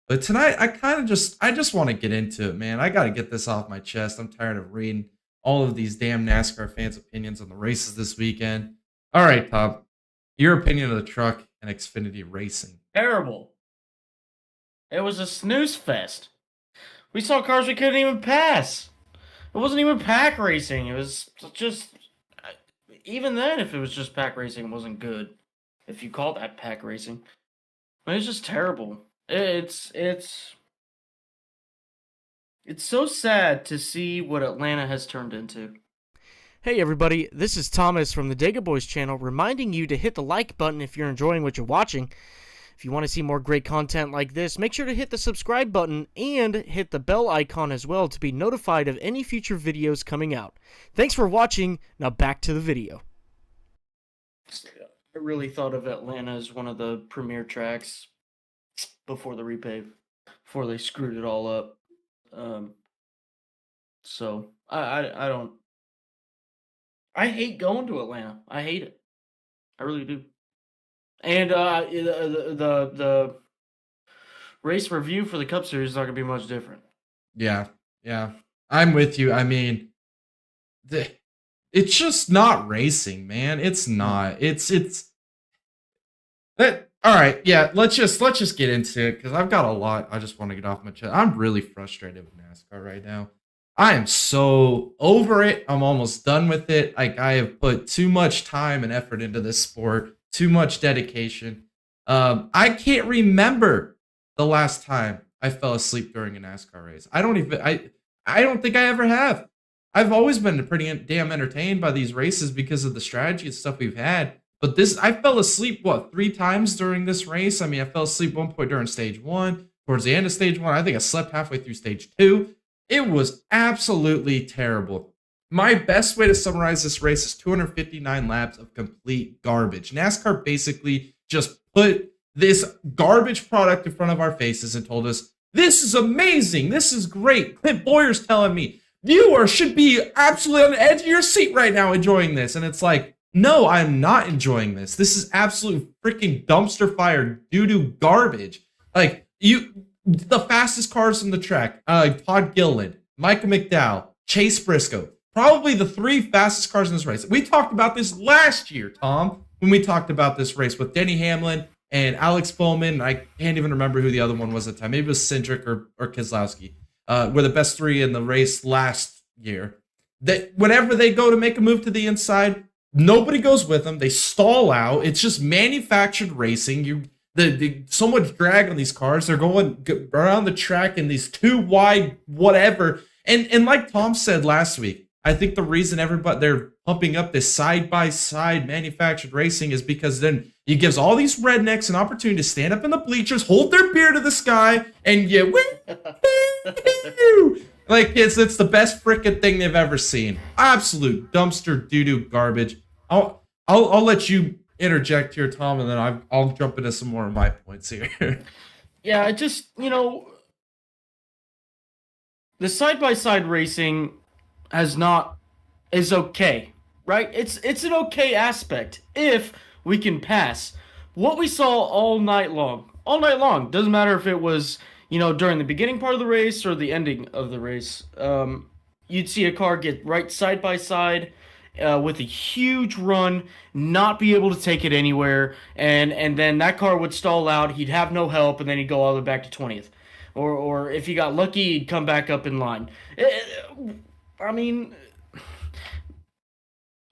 But tonight, I just want to get into it, man. I got to get this off my chest. I'm tired of reading all of these damn NASCAR fans' opinions on the races this weekend. All right, Tom, your opinion of the truck and Xfinity racing. Terrible. It was a snooze fest. We saw cars we couldn't even pass. It wasn't even pack racing. It was just. Even then, if it was just pack racing, it wasn't good. If you call that pack racing, but it's just terrible. It's so sad to see what Atlanta has turned into. Hey everybody, this is Thomas from the Dega Boys channel reminding you to hit the like button if you're enjoying what you're watching. If you want to see more great content like this, make sure to hit the subscribe button and hit the bell icon as well to be notified of any future videos coming out. Thanks for watching, now back to the video. I really thought of Atlanta as one of the premier tracks before the repave, before they screwed it all up. So I don't. I hate going to Atlanta. I hate it. I really do. And the race review for the Cup Series is not gonna be much different. Yeah, yeah, I'm with you. I mean, it's just not racing, man. It's not. It's that. All right, yeah. Let's just get into it because I've got a lot. I just want to get off my chest. I'm really frustrated with NASCAR right now. I am so over it. I'm almost done with it. Like I have put too much time and effort into this sport, too much dedication. I can't remember the last time I fell asleep during a NASCAR race. I don't think I ever have. I've always been pretty damn entertained by these races because of the strategy and stuff we've had. But I fell asleep, what, 3 times during this race? I mean, I fell asleep one point during stage one, towards the end of stage one. I think I slept halfway through stage two. It was absolutely terrible. My best way to summarize this race is 259 laps of complete garbage. NASCAR basically just put this garbage product in front of our faces and told us, this is amazing, this is great. Clint Boyer's telling me, viewers should be absolutely on the edge of your seat right now enjoying this. And it's like, no, I'm not enjoying this. This is absolute freaking dumpster fire doo-doo garbage. Like, the fastest cars on the track, Todd Gilliland, Micah McDowell, Chase Briscoe, probably the 3 fastest cars in this race. We talked about this last year, Tom, when we talked about this race with Denny Hamlin and Alex Bowman. I can't even remember who the other one was at the time. Maybe it was Cindric or Keselowski. Were the best 3 in the race last year. Whenever they go to make a move to the inside, nobody goes with them. They stall out. It's just manufactured racing. So much drag on these cars. They're going around the track in these too wide whatever. And like Tom said last week, I think the reason they're pumping up this side-by-side manufactured racing is because then it gives all these rednecks an opportunity to stand up in the bleachers, hold their beer to the sky, and like it's the best freaking thing they've ever seen. Absolute dumpster doo-doo garbage. I'll let you interject here, Tom, and then I'll jump into some more of my points here. Yeah, it just, the side-by-side racing is okay, right? It's an okay aspect if we can pass. What we saw all night long, doesn't matter if it was, during the beginning part of the race or the ending of the race, you'd see a car get right side by side with a huge run, not be able to take it anywhere, and then that car would stall out, he'd have no help, and then he'd go all the way back to 20th. Or if he got lucky, he'd come back up in line. I mean,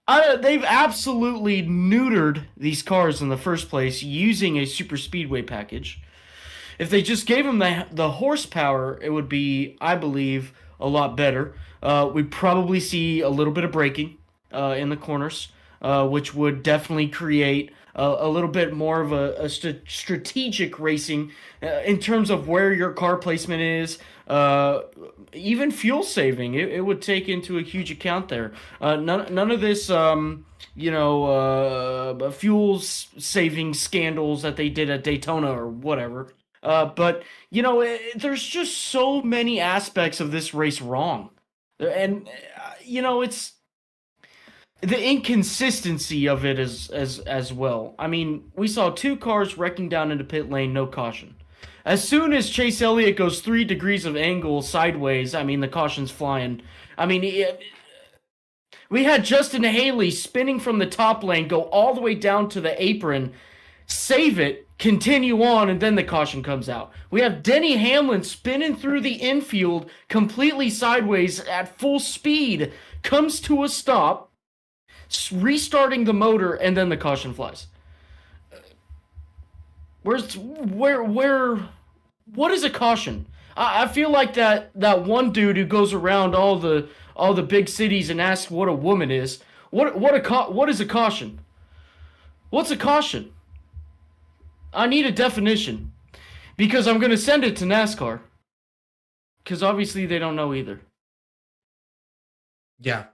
they've absolutely neutered these cars in the first place using a super speedway package. If they just gave them the horsepower, it would be, I believe, a lot better. We'd probably see a little bit of braking in the corners, which would definitely create a little bit more of a strategic racing in terms of where your car placement is. Even fuel saving, it would take into a huge account there. None of this, fuel saving scandals that they did at Daytona or whatever. But there's just so many aspects of this race wrong, and it's the inconsistency of it as well. I mean, we saw 2 cars wrecking down into pit lane, no caution. As soon as Chase Elliott goes 3 degrees of angle sideways, I mean, the caution's flying. I mean, we had Justin Haley spinning from the top lane, go all the way down to the apron, save it, continue on, and then the caution comes out. We have Denny Hamlin spinning through the infield completely sideways at full speed, comes to a stop, restarting the motor, and then the caution flies. What is a caution? I feel like that one dude who goes around all the big cities and asks what a woman is. What is a caution? What's a caution? I need a definition, because I'm going to send it to NASCAR, because obviously they don't know either. Yeah.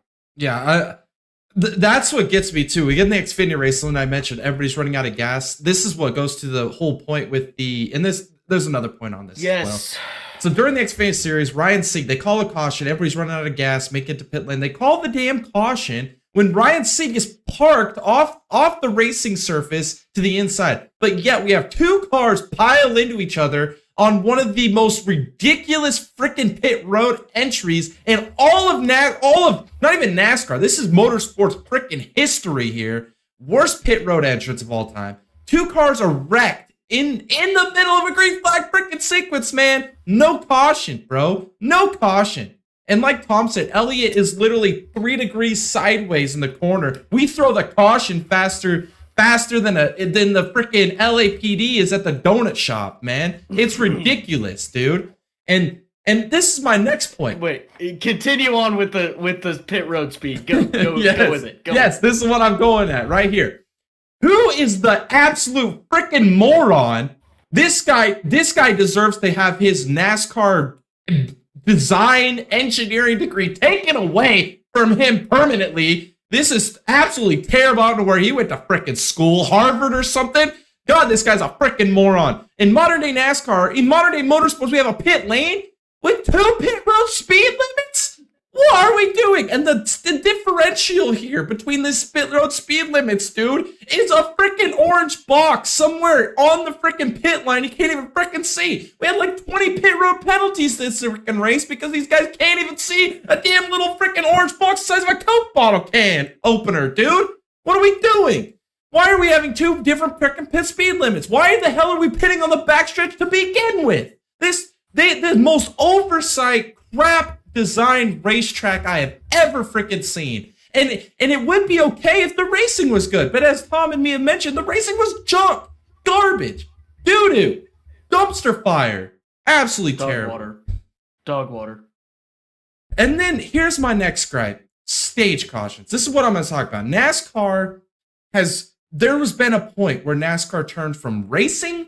That's what gets me too. We get in the Xfinity race, and I mentioned everybody's running out of gas. This is what goes to the whole point with there's another point on this. Yes. As well. So during the Xfinity series, Ryan Sieg, they call a caution. Everybody's running out of gas, make it to pit lane. They call the damn caution when Ryan Sieg is parked off the racing surface to the inside. But yet we have two cars pile into each other on one of the most ridiculous freaking pit road entries in all of not even NASCAR. This is motorsports freaking history here. Worst pit road entrance of all time. Two cars are wrecked in the middle of a green flag freaking sequence, man. No caution, bro. No caution. And like Tom said, Elliott is literally 3 degrees sideways in the corner. We throw the caution faster than the freaking LAPD is at the donut shop, man. It's ridiculous, dude. And this is my next point. Wait, continue on with the pit road speed. Go yes, go with it. Yes, this is what I'm going at right here. Who is the absolute freaking moron? This guy deserves to have his NASCAR design engineering degree taken away from him permanently. This is absolutely terrible. I don't know where he went to freaking school, Harvard or something. God, this guy's a freaking moron. In modern day NASCAR, in modern day motorsports, we have a pit lane with 2 pit road speed limits. What are we doing? And the differential here between this pit road speed limits, dude, is a freaking orange box somewhere on the freaking pit line. You can't even freaking see. We had like 20 pit road penalties this freaking race because these guys can't even see a damn little freaking orange box the size of a Coke bottle can opener, dude. What are we doing? Why are we having 2 different freaking pit speed limits? Why the hell are we pitting on the backstretch to begin with? The most oversight crap designed racetrack I have ever freaking seen. And it would be okay if the racing was good. But as Tom and me have mentioned, the racing was junk, garbage, doo-doo, dumpster fire. Absolutely terrible. Dog water. And then here's my next gripe. Stage cautions. This is what I'm going to talk about. There has been a point where NASCAR turned from racing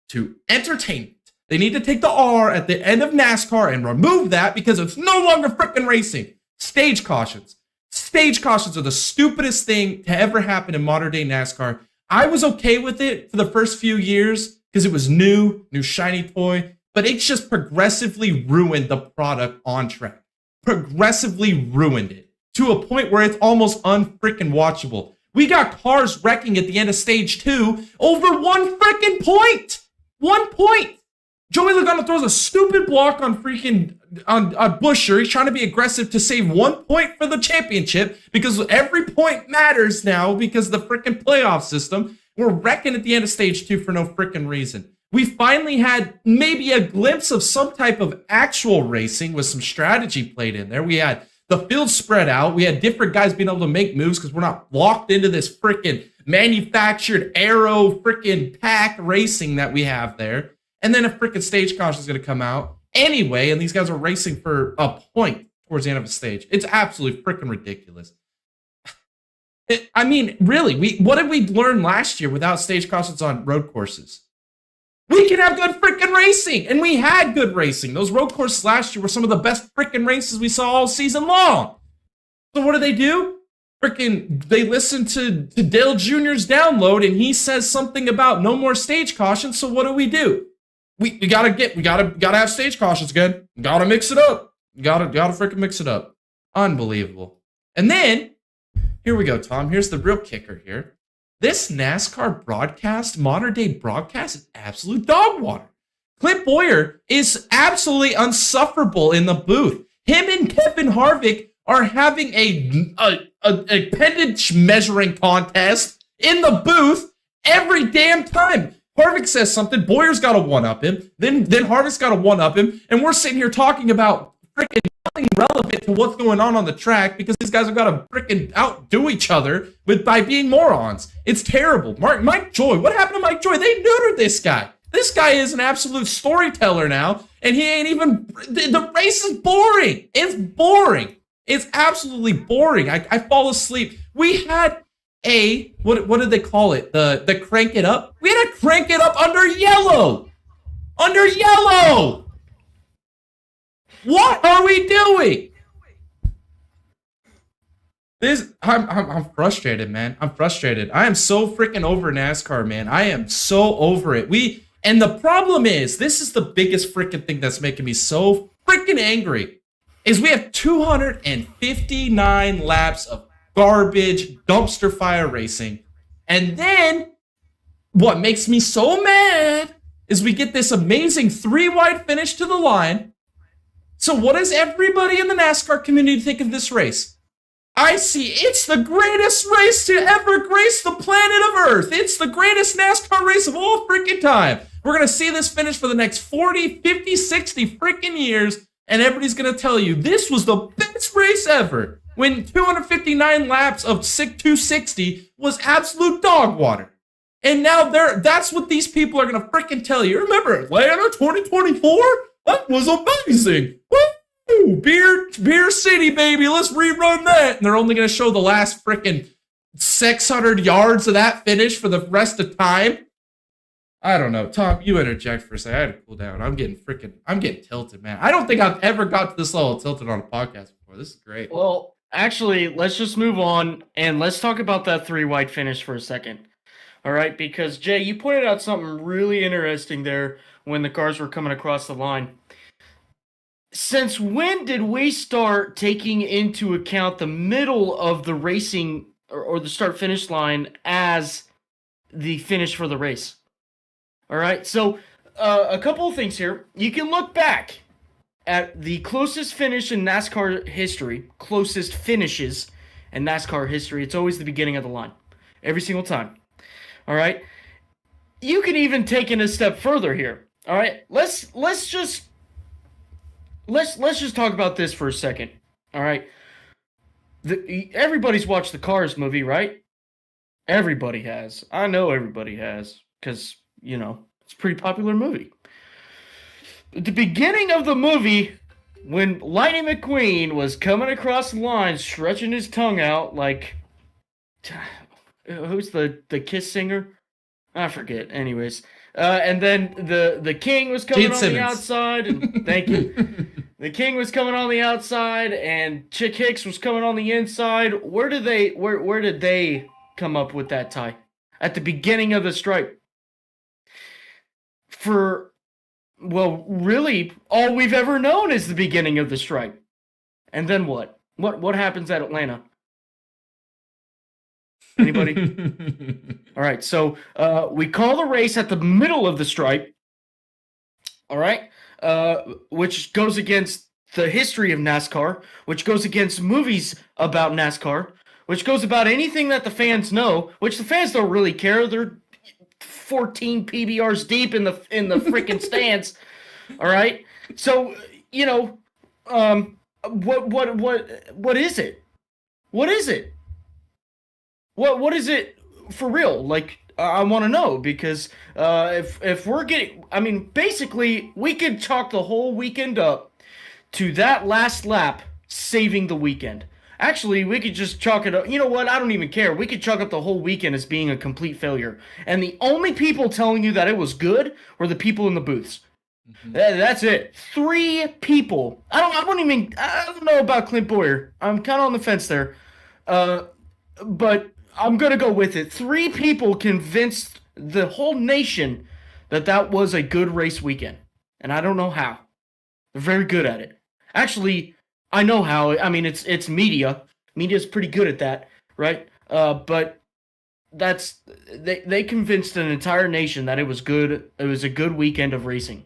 to entertainment. They need to take the R at the end of NASCAR and remove that because it's no longer freaking racing. Stage cautions. Stage cautions are the stupidest thing to ever happen in modern day NASCAR. I was okay with it for the first few years because it was new shiny toy, but it's just progressively ruined the product on track. Progressively ruined it to a point where it's almost unfreaking watchable. We got cars wrecking at the end of stage 2 over one freaking point. 1 point. Joey Logano throws a stupid block on Busher. He's trying to be aggressive to save 1 point for the championship because every point matters now because of the freaking playoff system. We're wrecking at the end of stage 2 for no freaking reason. We finally had maybe a glimpse of some type of actual racing with some strategy played in there. We had the field spread out. We had different guys being able to make moves because we're not locked into this freaking manufactured aero freaking pack racing that we have there. And then a freaking stage caution is going to come out anyway, and these guys are racing for a point towards the end of a stage. It's absolutely freaking ridiculous. Really, what did we learn last year without stage cautions on road courses? We can have good freaking racing, and we had good racing. Those road courses last year were some of the best freaking races we saw all season long. So what do? They listen to Dale Jr.'s download, and he says something about no more stage cautions. So what do? We gotta have stage cautions again. Gotta mix it up. Gotta freaking mix it up. Unbelievable. And then, here we go, Tom. Here's the real kicker here. This NASCAR broadcast, modern day broadcast, is absolute dog water. Clint Boyer is absolutely unsufferable in the booth. Him and Kevin Harvick are having a appendage measuring contest in the booth every damn time. Harvick says something, Boyer's got to one-up him, then Harvick's got to one-up him, and we're sitting here talking about freaking nothing relevant to what's going on the track because these guys have got to freaking outdo each other by being morons. It's terrible. Mike Joy, what happened to Mike Joy? They neutered this guy. This guy is an absolute storyteller now, and he ain't even, the race is boring. It's boring. It's absolutely boring. I fall asleep. We had what did they call it? The crank it up? We had to crank it up under yellow. Under yellow. What are we doing? I'm frustrated, man. I'm frustrated. I am so freaking over NASCAR, man. I am so over it. And the problem is, this is the biggest freaking thing that's making me so freaking angry, is we have 259 laps of garbage, dumpster fire racing. And then, what makes me so mad is we get this amazing 3-wide finish to the line. So what does everybody in the NASCAR community think of this race? I see it's the greatest race to ever grace the planet of Earth. It's the greatest NASCAR race of all freaking time. We're going to see this finish for the next 40, 50, 60 freaking years, and everybody's going to tell you this was the best race ever, when 259 laps of 260 was absolute dog water. And now that's what these people are going to freaking tell you. Remember Atlanta 2024? That was amazing. Woo! Beer City, baby. Let's rerun that. And they're only going to show the last freaking 600 yards of that finish for the rest of time. I don't know. Tom, you interject for a second. I had to cool down. I'm getting tilted, man. I don't think I've ever got to this level of tilted on a podcast before. This is great. Well, actually, let's just move on and let's talk about that 3-wide finish for a second. All right, because Jay, you pointed out something really interesting there when the cars were coming across the line. Since when did we start taking into account the middle of the racing or the start-finish line as the finish for the race? All right, so a couple of things here. You can look back at the closest finish in NASCAR history, closest finishes in NASCAR history. It's always the beginning of the line, every single time. All right, you can even take it a step further here. All right, let's just talk about this for a second. All right, everybody's watched the Cars movie, right? Everybody has. I know everybody has, because it's a pretty popular movie. At the beginning of the movie, when Lightning McQueen was coming across the line, stretching his tongue out like, who's the Kiss singer? I forget. Anyways, and then the King was coming on the outside, and thank you. The King was coming on the outside, and Chick Hicks was coming on the inside. Where did they come up with that tie? At the beginning of the stripe. Really, all we've ever known is the beginning of the stripe. And then what? What happens at Atlanta? Anybody? All right, so we call the race at the middle of the stripe. All right, which goes against the history of NASCAR, which goes against movies about NASCAR, which goes about anything that the fans know, which the fans don't really care. They're 14 PBRs deep in the freaking stands. All right, so what is it? What is it? What is it for real? Like, I want to know, because if we're getting, basically we could chalk the whole weekend up to that last lap saving the weekend. Actually, we could just chalk it up. You know what? I don't even care. We could chalk up the whole weekend as being a complete failure. And the only people telling you that it was good were the people in the booths. Mm-hmm. That's it. 3 people. I don't know about Clint Boyer. I'm kind of on the fence there. But I'm going to go with it. 3 people convinced the whole nation that was a good race weekend. And I don't know how. They're very good at it. Actually, I know how. It's media. Media's pretty good at that, right? But they convinced an entire nation that it was good. It was a good weekend of racing.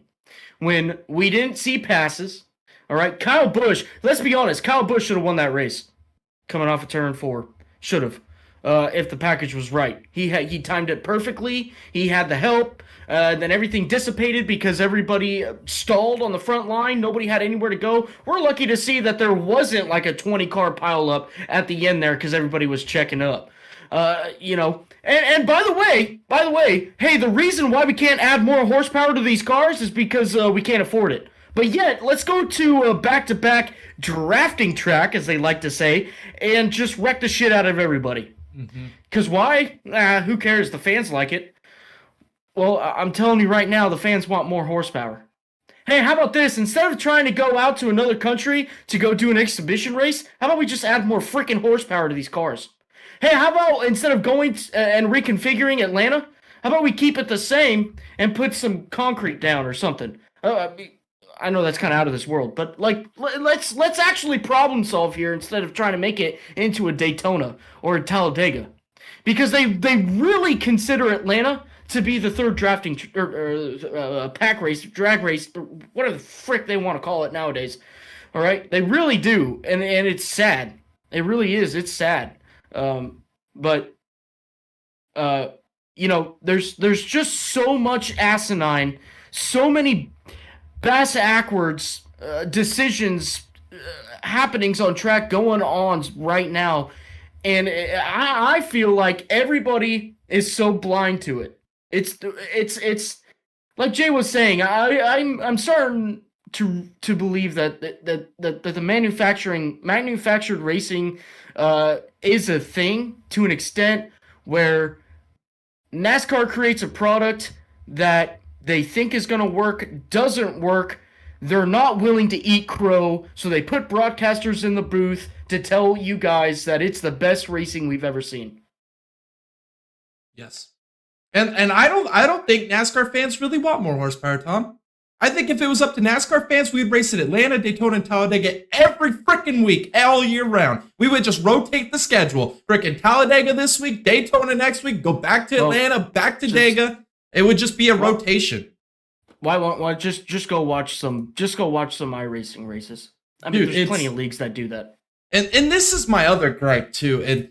when we didn't see passes. All right, Kyle Busch. Let's be honest. Kyle Busch should have won that race, coming off of turn 4. Should have, if the package was right. He timed it perfectly. He had the help. Then everything dissipated because everybody stalled on the front line. Nobody had anywhere to go. We're lucky to see that there wasn't like a 20-car pileup at the end there because everybody was checking up. And by the way, hey, the reason why we can't add more horsepower to these cars is because we can't afford it. But yet, let's go to a back-to-back drafting track, as they like to say, and just wreck the shit out of everybody. Because why? Who cares? The fans like it. Well, I'm telling you right now, the fans want more horsepower. Hey, how about this? Instead of trying to go out to another country to go do an exhibition race, how about we just add more freaking horsepower to these cars? Hey, how about instead of going and reconfiguring Atlanta, how about we keep it the same and put some concrete down or something? I know that's kind of out of this world, but like let's actually problem solve here instead of trying to make it into a Daytona or a Talladega, because they really consider Atlanta to be the third drafting pack race, drag race, whatever the frick they want to call it nowadays. All right, they really do, and it's sad. It really is. It's sad. But there's just so much asinine, so many bass-ackwards decisions, happenings on track going on right now, and I feel like everybody is so blind to it. It's like Jay was saying. I'm starting to believe that the manufactured racing is a thing to an extent where NASCAR creates a product that they think is going to work, doesn't work. They're not willing to eat crow, so they put broadcasters in the booth to tell you guys that it's the best racing we've ever seen. Yes. And I don't think NASCAR fans really want more horsepower, Tom. I think if it was up to NASCAR fans, we'd race at Atlanta, Daytona, and Talladega every freaking week, all year round. We would just rotate the schedule. Freaking Talladega this week, Daytona next week, go back to Atlanta, back to Dega. It would just be a rotation. Why just go watch some iRacing races? I mean, there's plenty of leagues that do that. And this is my other gripe too. And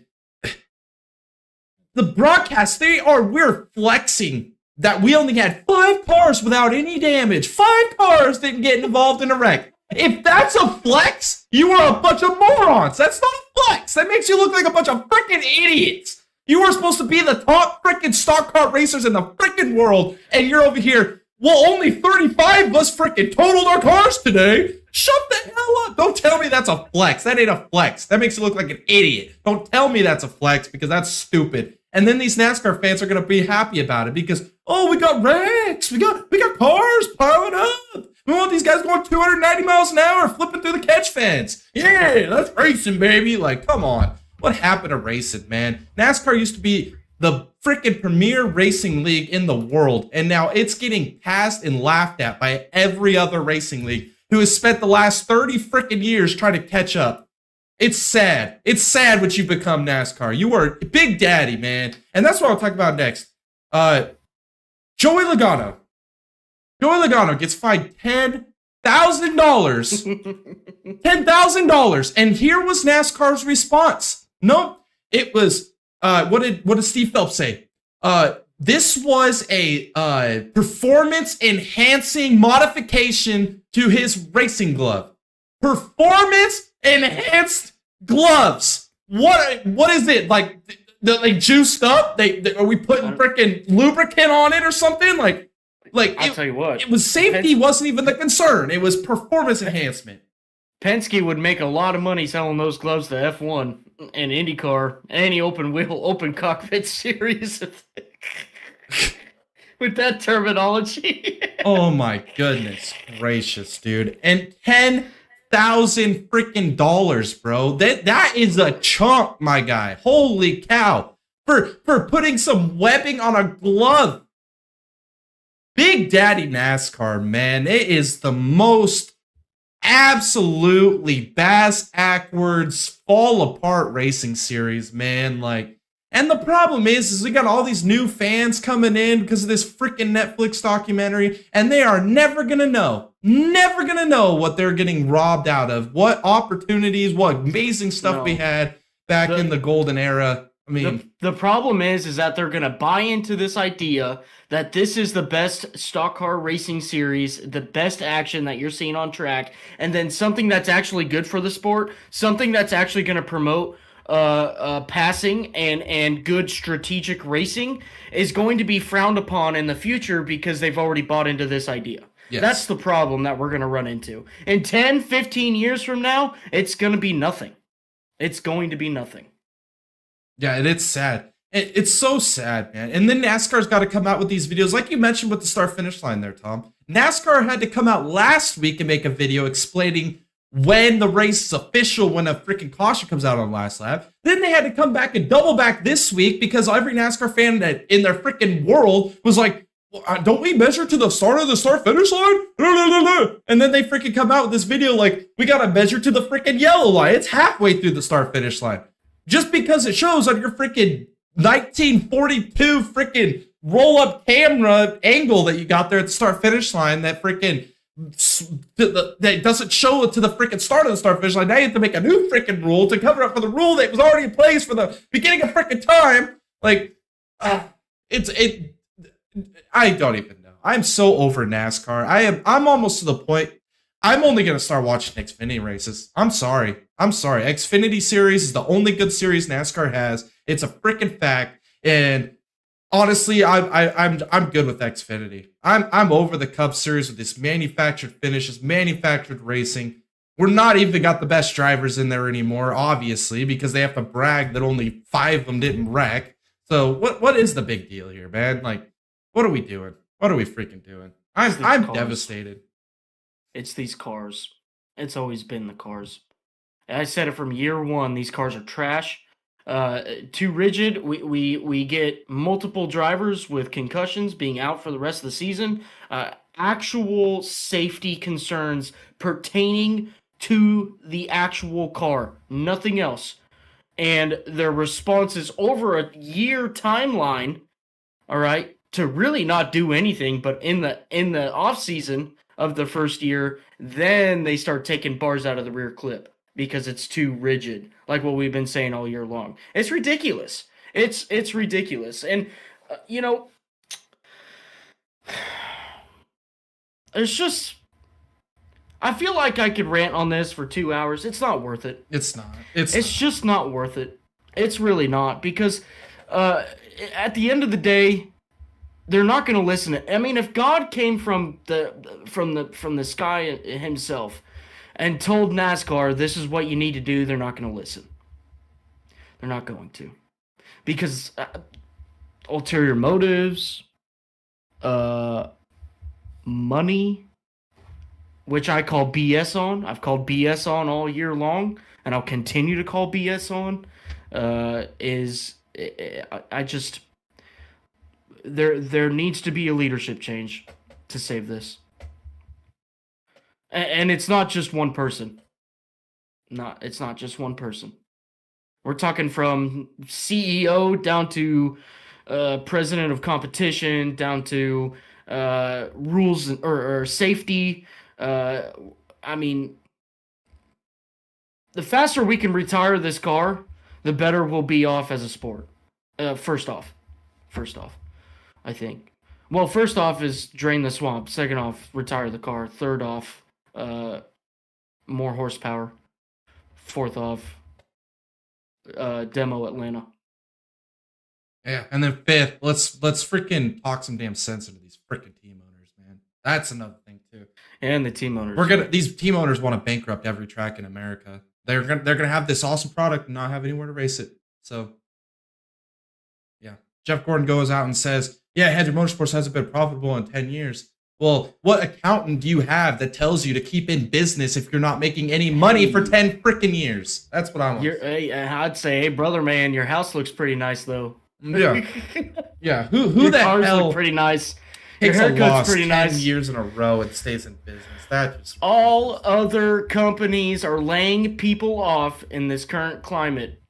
the broadcast, we're flexing that we only had 5 cars without any damage. 5 cars didn't get involved in a wreck. If that's a flex, you are a bunch of morons. That's not a flex. That makes you look like a bunch of freaking idiots. You were supposed to be the top freaking stock car racers in the freaking world, and you're over here. Well, only 35 of us freaking totaled our cars today. Shut the hell up. Don't tell me that's a flex. That ain't a flex. That makes you look like an idiot. Don't tell me that's a flex, because that's stupid. And then these NASCAR fans are going to be happy about it because, oh, we got wrecks. We got cars piling up. We want these guys going 290 miles an hour flipping through the catch fence. Yeah, that's racing, baby. Like, come on. What happened to racing, man? NASCAR used to be the freaking premier racing league in the world, and now it's getting passed and laughed at by every other racing league who has spent the last 30 freaking years trying to catch up. It's sad. It's sad what you've become, NASCAR. You are Big Daddy, man. And that's what I'll talk about next. Joey Logano. Joey Logano gets fined $10,000. $10,000. And here was NASCAR's response. No, it was, what did Steve Phelps say? This was a performance enhancing modification to his racing glove. Performance enhanced gloves. What is it? Like juiced up? Are we putting freaking lubricant on it or something? Like I'll tell you what. It was safety wasn't even the concern. It was performance enhancement. Penske would make a lot of money selling those gloves to F1 and IndyCar, any open wheel, open cockpit series with that terminology. Oh my goodness gracious, dude. And $10,000 freaking dollars, bro. That is a chunk, my guy. Holy cow. For putting some webbing on a glove. Big Daddy NASCAR, man. It is the most absolutely bass-ackwards fall apart racing series, man. Like, And the problem is we got all these new fans coming in because of this freaking Netflix documentary, and they are never gonna know what they're getting robbed out of, what opportunities, what amazing stuff we had back in the golden era. I mean, the problem is that they're gonna buy into this idea that this is the best stock car racing series, the best action that you're seeing on track, and then something that's actually good for the sport, something that's actually gonna promote passing and good strategic racing is going to be frowned upon in the future because they've already bought into this idea. Yes. That's the problem that we're going to run into. In 10, 15 years from now, it's going to be nothing. It's going to be nothing. Yeah, and it's sad. It's so sad, man. And then NASCAR's got to come out with these videos. Like you mentioned with the start-finish line there, Tom. NASCAR had to come out last week and make a video explaining when the race is official, when a freaking caution comes out on last lap. Then they had to come back and double back this week because every NASCAR fan that in their freaking world was like, well, don't we measure to the start of the start-finish line? And then they freaking come out with this video like, we got to measure to the freaking yellow line. It's halfway through the start-finish line. Just because it shows on your freaking 1942 freaking roll-up camera angle that you got there at the start-finish line, that freaking that doesn't show it to the freaking start of the start-finish line. Now you have to make a new freaking rule to cover up for the rule that was already in place for the beginning of freaking time. Like, I don't even know. I'm so over NASCAR. I'm almost to the point. I'm only going to start watching Xfinity races. I'm sorry. Xfinity series is the only good series NASCAR has. It's a freaking fact. And honestly, I'm good with Xfinity. I'm over the Cup Series with this manufactured finishes, manufactured racing. We're not even got the best drivers in there anymore, obviously, because they have to brag that only 5 of them didn't wreck. So what is the big deal here, man? Like, what are we doing? What are we freaking doing? I'm devastated. It's these cars. It's always been the cars. I said it from year one. These cars are trash. Too rigid. We get multiple drivers with concussions being out for the rest of the season. Actual safety concerns pertaining to the actual car, nothing else. And their response is over a year timeline, all right, to really not do anything. But in the off season of the first year, then they start taking bars out of the rear clip because it's too rigid, like what we've been saying all year long. It's ridiculous. It's ridiculous. And, it's just, I feel like I could rant on this for 2 hours. It's not worth it. It's not. It's just not worth it. It's really not, because at the end of the day, they're not going to listen. I mean, if God came from the sky himself and told NASCAR, this is what you need to do, they're not going to listen. They're not going to. Because ulterior motives, money, which I call BS on. I've called BS on all year long, and I'll continue to call BS on, there needs to be a leadership change to save this. And it's not just one person. It's not just one person. We're talking from CEO down to president of competition, down to rules or safety. I mean, the faster we can retire this car, the better we'll be off as a sport. First off, I think. Well, first off is drain the swamp. Second off, retire the car. Third off, more horsepower. Fourth off, demo Atlanta. Yeah, and then fifth, let's freaking talk some damn sense into these freaking team owners, man. That's another thing too. And the team owners. These team owners want to bankrupt every track in America. They're gonna have this awesome product and not have anywhere to race it. So, yeah, Jeff Gordon goes out and says, "Yeah, Hendrick Motorsports hasn't been profitable in 10 years." Well, what accountant do you have that tells you to keep in business if you're not making any money for 10 freaking years? That's what I want. I'd say, hey, brother, man, your house looks pretty nice, though. Yeah, yeah. Who your the cars hell look pretty nice. Your haircut's pretty 10 nice. years in a row and stays in business? That just all other companies are laying people off in this current climate,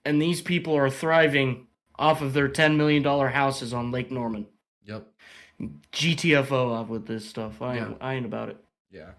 and these people are thriving off of their $10 million houses on Lake Norman. Yep. GTFO with this stuff. I ain't about it. Yeah.